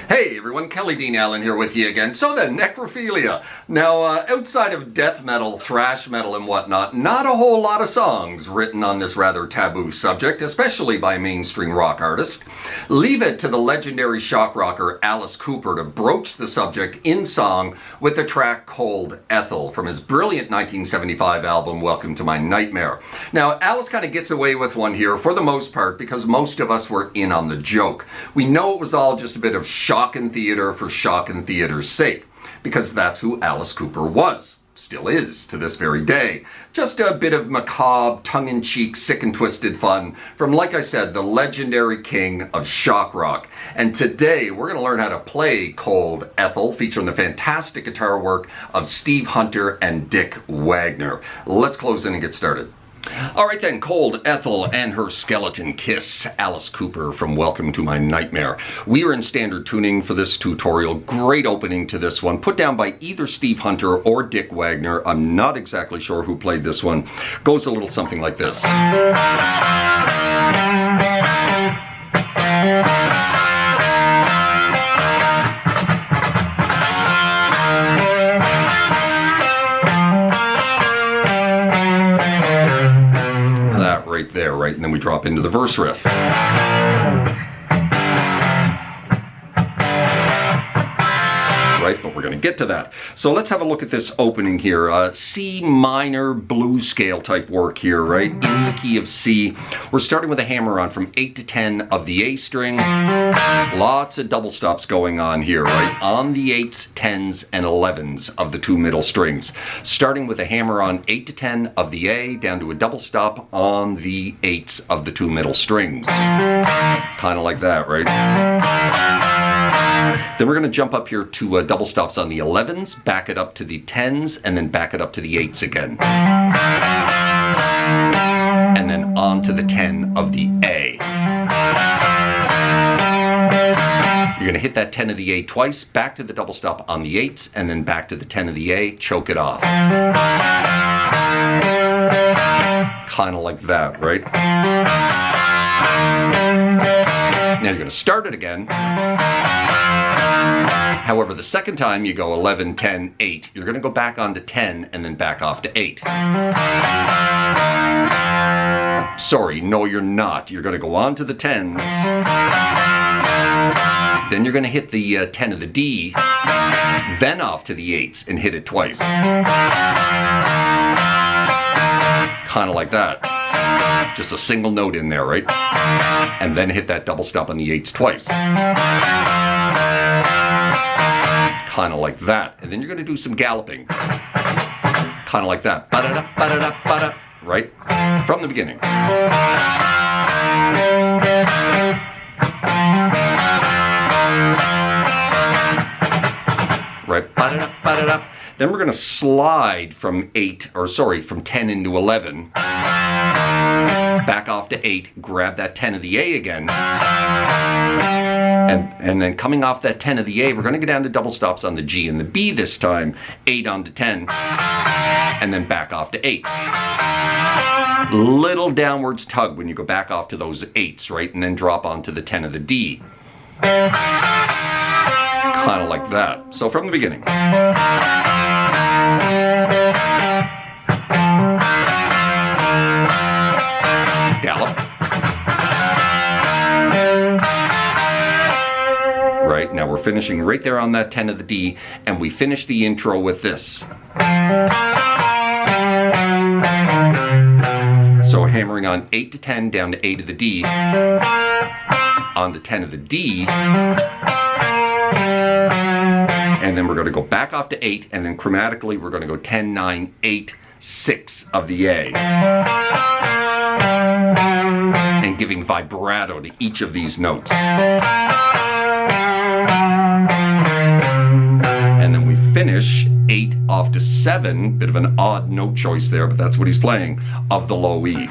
Hey everyone, Kelly Dean Allen here with you again. So then, necrophilia. Now, outside of death metal, thrash metal, and whatnot, not a whole lot of songs written on this rather taboo subject, especially by mainstream rock artists. Leave it to the legendary shock rocker Alice Cooper to broach the subject in song with the track Cold Ethyl from his brilliant 1975 album Welcome to My Nightmare. Now, Alice kind of gets away with one here for the most part because most of us were in on the joke. We know it was all just a bit of shock and theater for shock and theater's sake, because that's who Alice Cooper was, still is to this very day. Just a bit of macabre, tongue-in-cheek, sick and twisted fun from, like I said, the legendary king of shock rock. And today we're going to learn how to play Cold Ethyl, featuring the fantastic guitar work of Steve Hunter and Dick Wagner. Let's close in and get started. Alright then, Cold Ethel and her skeleton kiss, Alice Cooper from Welcome to My Nightmare. We are in standard tuning for this tutorial. Great opening to this one, put down by either Steve Hunter or Dick Wagner. I'm not exactly sure who played this one. Goes a little something like this. Right there, right? And then we drop into the verse riff. Right, but we're going to get to that. So let's have a look at this opening here. C minor blues scale type work here, right? In the key of C. We're starting with a hammer on from 8 to 10 of the A string. Lots of double stops going on here, right? On the 8s, 10s, and 11s of the two middle strings. Starting with a hammer on 8 to 10 of the A, down to a double stop on the 8s of the two middle strings. Kind of like that, right? Then we're going to jump up here to double stops on the 11s, back it up to the 10s, and then back it up to the 8s again. And then on to the 10 of the A. You're going to hit that 10 of the A twice, back to the double stop on the 8s, and then back to the 10 of the A, choke it off. Kind of like that, right? Now you're going to start it again. However, the second time you go 11, 10, 8, you're going to go back on to 10 and then back off to 8. Sorry, no you're not. You're going to go on to the 10s. Then you're going to hit the 10 of the D, then off to the 8s and hit it twice. Kind of like that. Just a single note in there, right? And then hit that double stop on the 8s twice. Kind of like that. And then you're going to do some galloping. Kind of like that. Ba-da-da, ba-da-da, ba-da. Right? From the beginning. Right? Ba-da-da, ba-da-da. Then we're going to slide from 10 into 11. Back off to 8, grab that 10 of the A again. And then coming off that 10 of the A, we're going to go down to double stops on the G and the B this time. 8 on to 10. And then back off to 8. Little downwards tug when you go back off to those 8s, right? And then drop onto the 10 of the D. Kind of like that. So from the beginning. Gallop. Right, now we're finishing right there on that 10 of the D, and we finish the intro with this. So hammering on 8 to 10, down to 8 of the D, on to 10 of the D, and then we're going to go back off to 8, and then chromatically we're going to go 10, 9, 8, 6 of the A. And giving vibrato to each of these notes. And then we finish 8 off to 7, bit of an odd note choice there, but that's what he's playing, of the low E.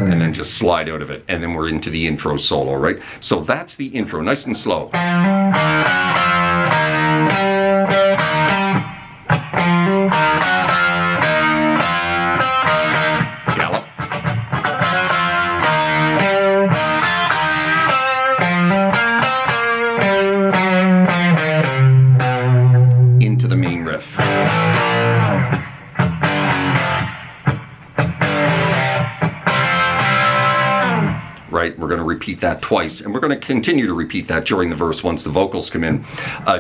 And then just slide out of it, and then we're into the intro solo, right? So that's the intro, nice and slow. Gallop. right? We're going to repeat that twice, and we're going to continue to repeat that during the verse once the vocals come in.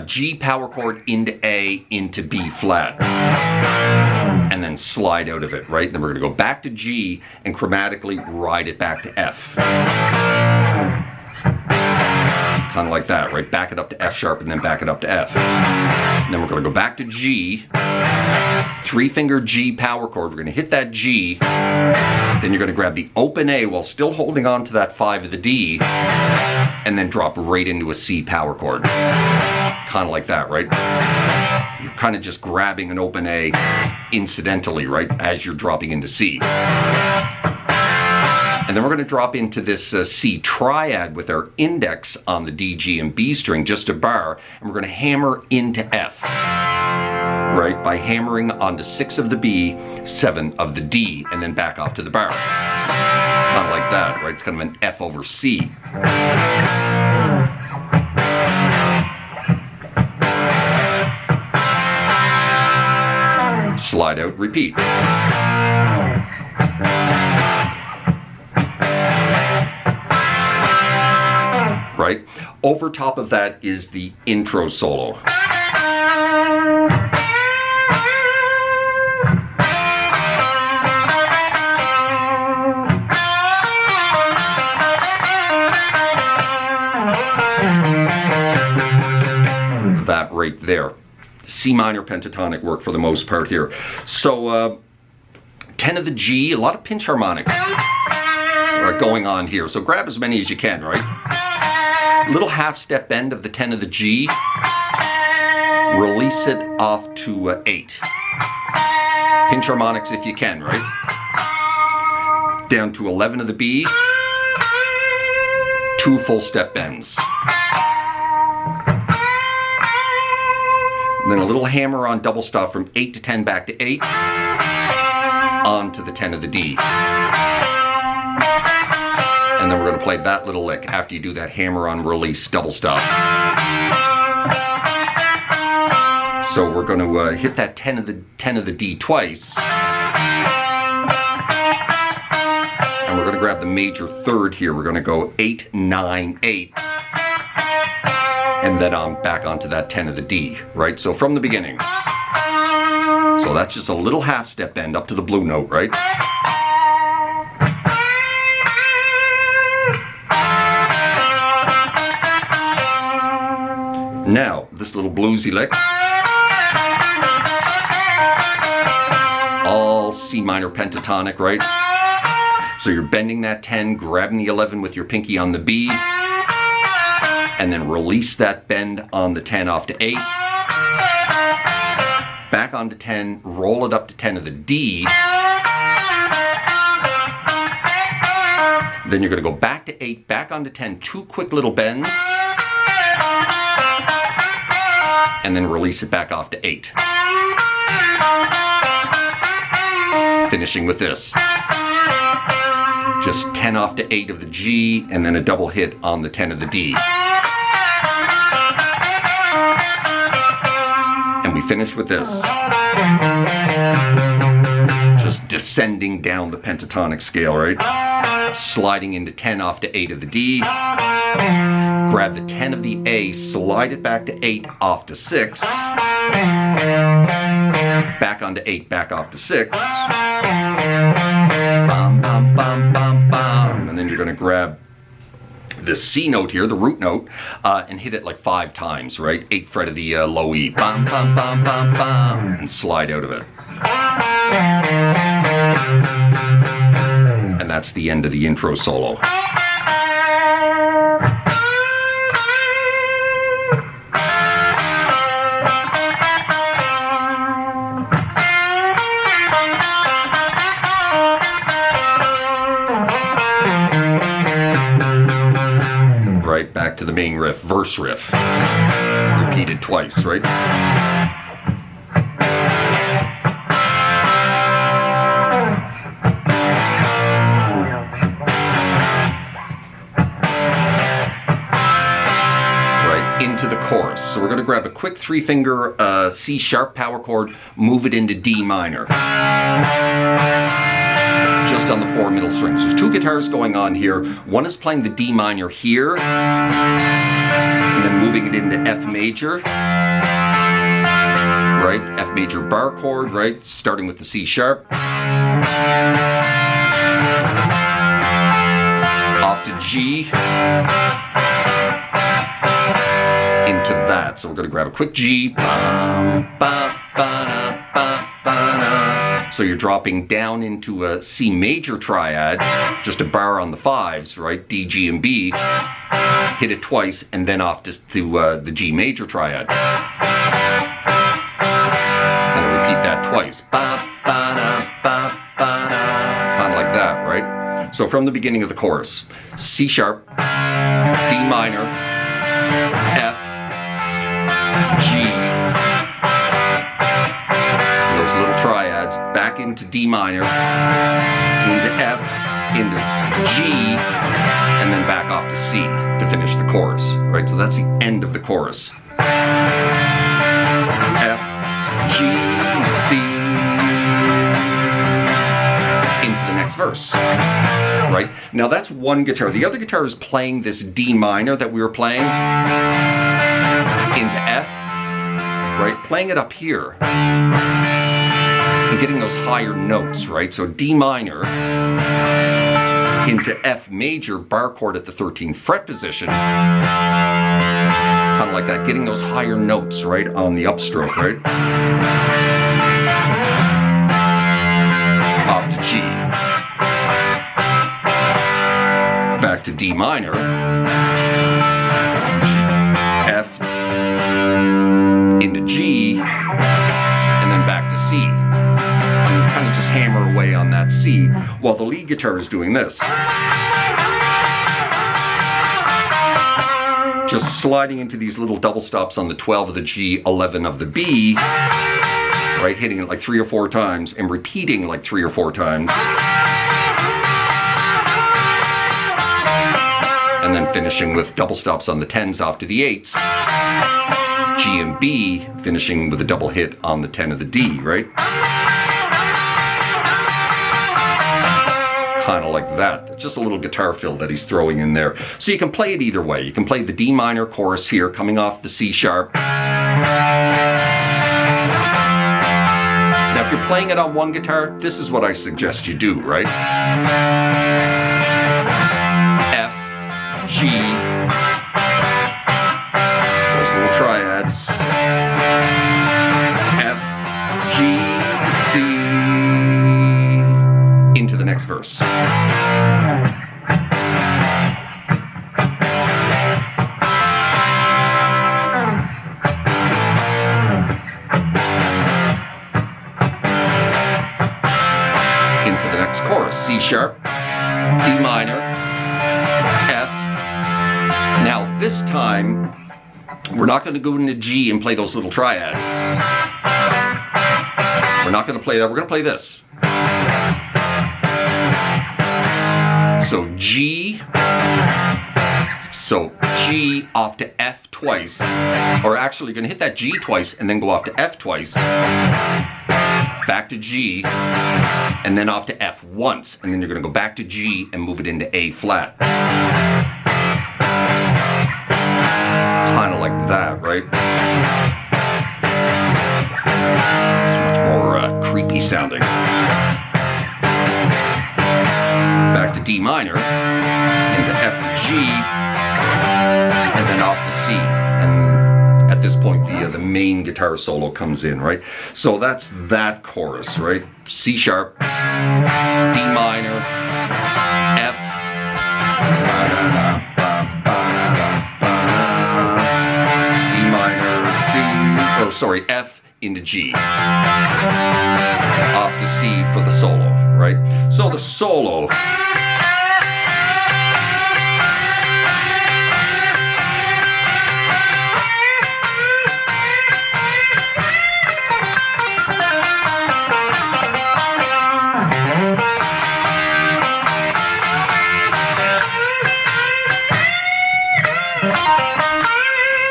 G power chord into A into B flat, and then slide out of it, right? Then we're going to go back to G and chromatically ride it back to F. Kind of like that, right? Back it up to F sharp and then back it up to F. And then we're going to go back to G, 3-finger G power chord. We're going to hit that G, then you're going to grab the open A while still holding on to that 5 of the D, and then drop right into a C power chord. Kind of like that, right? You're kind of just grabbing an open A incidentally, right, as you're dropping into C. And then we're going to drop into this C triad with our index on the D, G, and B string, just a bar, and we're going to hammer into F, right, by hammering onto 6 of the B, 7 of the D, and then back off to the bar. Kind of like that, right? It's kind of an F over C. Slide out, repeat. Right? Over top of that is the intro solo. That right there. C minor pentatonic work for the most part here. So 10 of the G, a lot of pinch harmonics are going on here. So grab as many as you can, right? Little half step bend of the 10 of the G, release it off to 8. Pinch harmonics if you can, right? Down to 11 of the B, 2 full step bends. And then a little hammer on double stop from 8 to 10 back to 8, on to the 10 of the D. And then we're going to play that little lick after you do that hammer on release double stop. So we're going to hit that 10 of the D twice. And we're going to grab the major third here. We're going to go 8, 9, 8. And then back onto that 10 of the D, right? So from the beginning. So that's just a little half step bend up to the blue note, right? Now, this little bluesy lick, all C minor pentatonic, right? So you're bending that 10, grabbing the 11 with your pinky on the B, and then release that bend on the 10 off to 8, back onto 10, roll it up to 10 of the D, then you're going to go back to 8, back onto 10, 2 quick little bends, and then release it back off to 8. Finishing with this. Just 10 off to 8 of the G, and then a double hit on the 10 of the D. And we finish with this. Just descending down the pentatonic scale, right? Sliding into 10 off to 8 of the D. Grab the 10 of the A, slide it back to 8, off to 6. Back onto 8, back off to 6. Bum, bum, bum, bum, bum. And then you're going to grab the C note here, the root note, and hit it like 5 times, right? 8th fret of the low E. Bum, bum, bum, bum, bum. And slide out of it. And that's the end of the intro solo. Right back to the main riff, verse riff. Repeated twice, right? Into the chorus. So we're going to grab a quick 3-finger C sharp power chord, move it into D minor. just on the 4 middle strings. There's 2 guitars going on here. One is playing the D minor here, and then moving it into F major, right? F major bar chord, right? Starting with the C sharp. Off to G. Into that. So we're going to grab a quick G. So you're dropping down into a C major triad, just a bar on the 5s, right? D, G, and B. Hit it twice, and then off to the G major triad. And repeat that twice. Kind of like that, right? So from the beginning of the chorus, C sharp, D minor, F, G, those little triads, back into D minor, into F, into G, and then back off to C to finish the chorus, right? So that's the end of the chorus. F, G, C, into the next verse, right? Now that's one guitar. The other guitar is playing this D minor that we were playing into F, right? Playing it up here and getting those higher notes, right? So D minor into F major bar chord at the 13th fret position, kind of like that, getting those higher notes, right, on the upstroke, right? Off to G, back to D minor, F, into G, and then back to C. And you kind of just hammer away on that C while the lead guitar is doing this. Just sliding into these little double stops on the 12 of the G, 11 of the B, right? Hitting it like 3 or 4 times and repeating like 3 or 4 times. And then finishing with double stops on the 10s off to the 8s. G and B, finishing with a double hit on the 10 of the D, right? Kind of like that. Just a little guitar fill that he's throwing in there. So you can play it either way. You can play the D minor chorus here, coming off the C sharp. Now if you're playing it on one guitar, this is what I suggest you do, right? F, G, those little triads, F, G, C, into the next verse. Into the next chorus, C sharp, D minor, F. Now this time, we're not going to go into G and play those little triads. We're not going to play that, we're going to play this. So G off to F twice, or actually you're going to hit that G twice and then go off to F twice, back to G, and then off to F once, and then you're going to go back to G and move it into A flat. Kind of like that, right? It's much more creepy sounding. Back to D minor, into F to G, and then off to C. And at this point, the main guitar solo comes in, right? So that's that chorus, right? C sharp, D minor, F, D minor, C, oh sorry, F into G. Off to C for the solo, right? So the solo.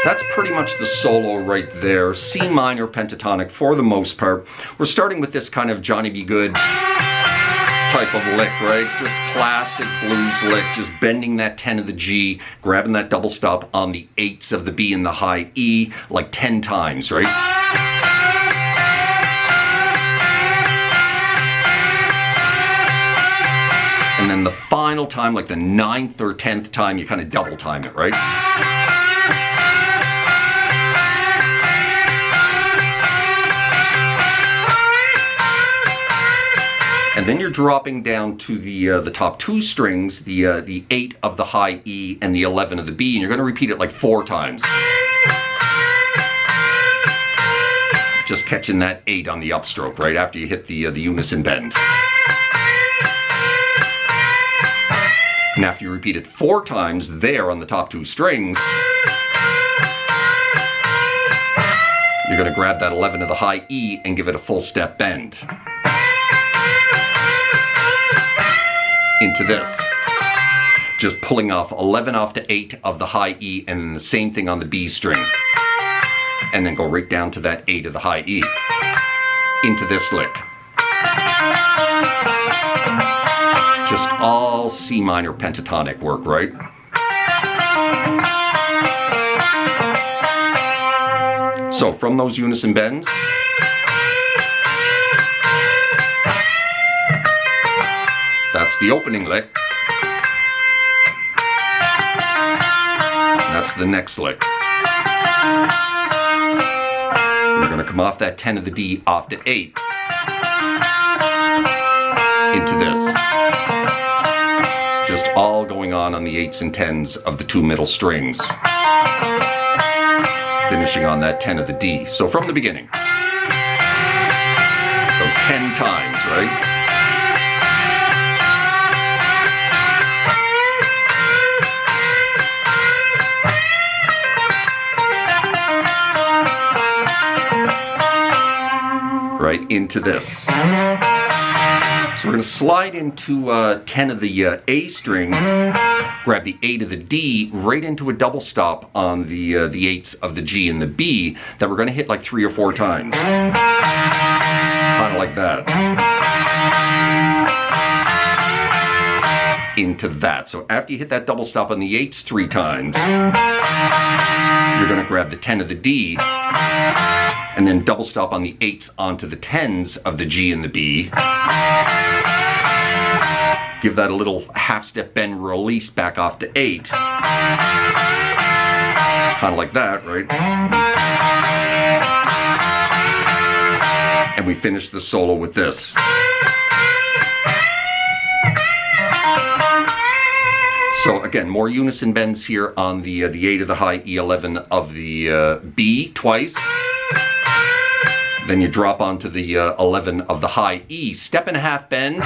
That's pretty much the solo right there. C minor pentatonic for the most part. We're starting with this kind of Johnny B. Good type of lick, right? Just classic blues lick, just bending that 10 of the G, grabbing that double stop on the 8s of the B and the high E like 10 times, right? And then the final time, like the 9th or 10th time, you kind of double time it, right? And then you're dropping down to the top 2 strings, the 8 of the high E and the 11 of the B, and you're going to repeat it like 4 times. Just catching that 8 on the upstroke right after you hit the unison bend. And after you repeat it 4 times there on the top 2 strings, you're going to grab that 11 of the high E and give it a full step bend. Into this. Just pulling off 11 off to 8 of the high E and then the same thing on the B string. And then go right down to that 8 of the high E. Into this lick. Just all C minor pentatonic work, right? So from those unison bends, that's the opening lick. And that's the next lick. You're going to come off that 10 of the D off to 8 into this. Just all going on the 8s and 10s of the 2 middle strings. Finishing on that 10 of the D. So from the beginning. So 10 times, right? Right into this. So we're going to slide into 10 of the A string, grab the 8 of the D, right into a double stop on the 8s of the G and the B that we're going to hit like 3 or 4 times. Kind of like that. Into that. So after you hit that double stop on the 8s 3 times, you're going to grab the 10 of the D and then double stop on the 8s onto the 10s of the G and the B. Give that a little half step bend release back off to 8. Kind of like that, right? And we finish the solo with this. So again, more unison bends here on the 8 of the high E11 of the B twice. Then you drop onto the 11 of the high E, step and a half bend,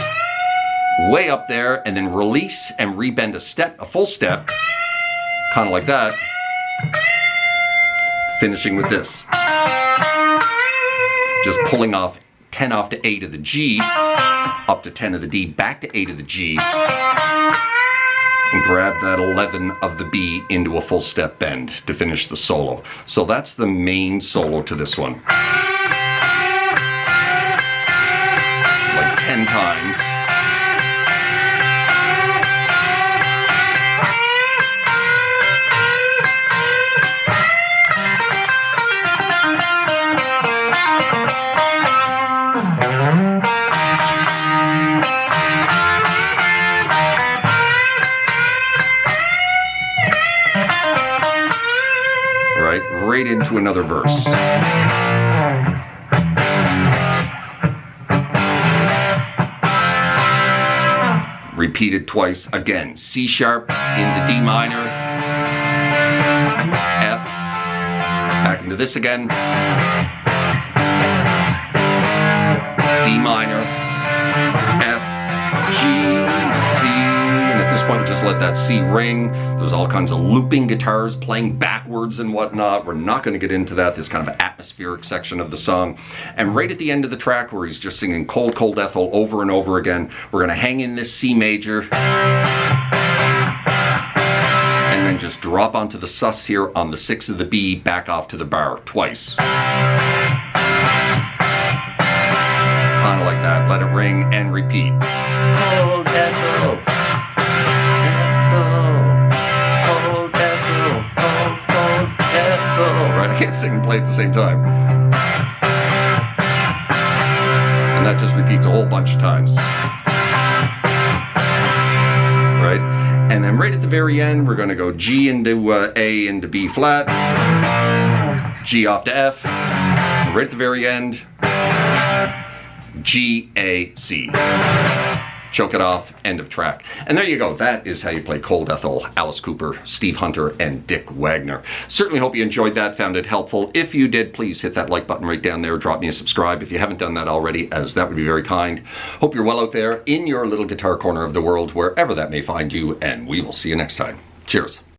way up there, and then release and rebend a full step, kind of like that. Finishing with this. Just pulling off 10 off to 8 of the G, up to 10 of the D, back to 8 of the G, and grab that 11 of the B into a full step bend to finish the solo. So that's the main solo to this one. Like 10 times. Right into another verse. Repeated twice again. C sharp into D minor, F, back into this again, D minor, F, G, C, and at this point we just let that C ring. There's all kinds of looping guitars playing backwards and whatnot. We're not going to get into that, this kind of atmospheric section of the song. And right at the end of the track where he's just singing Cold, Cold Ethel over and over again, we're going to hang in this C major and then just drop onto the sus here on the 6 of the B, back off to the bar twice. Kind of like that. Let it ring and repeat. Cold Ethyl. Cold Ethyl. Cold Ethyl. Right, I can't sing and play at the same time. And that just repeats a whole bunch of times. Right? And then right at the very end, we're going to go G into A into B flat, G off to F, and right at the very end, G, A, C. Choke it off, end of track. And there you go. That is how you play Cold Ethyl, Alice Cooper, Steve Hunter, and Dick Wagner. Certainly hope you enjoyed that, found it helpful. If you did, please hit that like button right down there. Drop me a subscribe if you haven't done that already, as that would be very kind. Hope you're well out there in your little guitar corner of the world, wherever that may find you, and we will see you next time. Cheers.